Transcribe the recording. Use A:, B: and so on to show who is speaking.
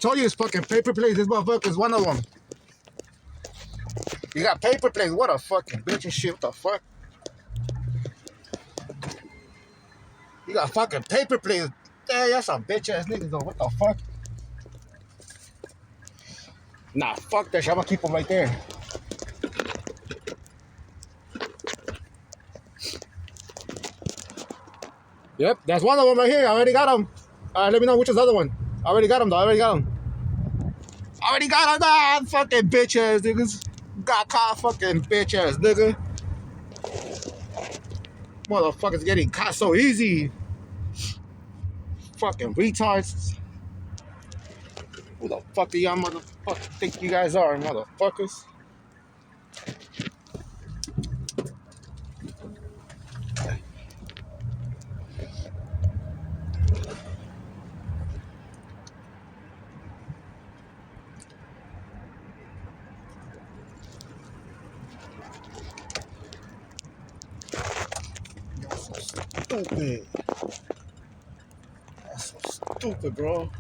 A: told you it's fucking paper plates. This motherfucker is one of them. You got paper plates. What a fucking bitch and shit. What the fuck? You got fucking paper plates. Yeah, that's some bitch ass niggas though. What the fuck? Nah, fuck that shit. I'm gonna keep them right there. Yep, that's one of them right here. I already got them. Let me know which is the other one. I already got them though. I already got them. Nah, fucking bitch ass niggas. Got caught, fucking bitch ass nigga. Motherfuckers getting caught so easy. Fucking retards. Who the fuck do y'all motherfuckers think you guys are, motherfuckers? You're so stupid. That's so stupid, bro.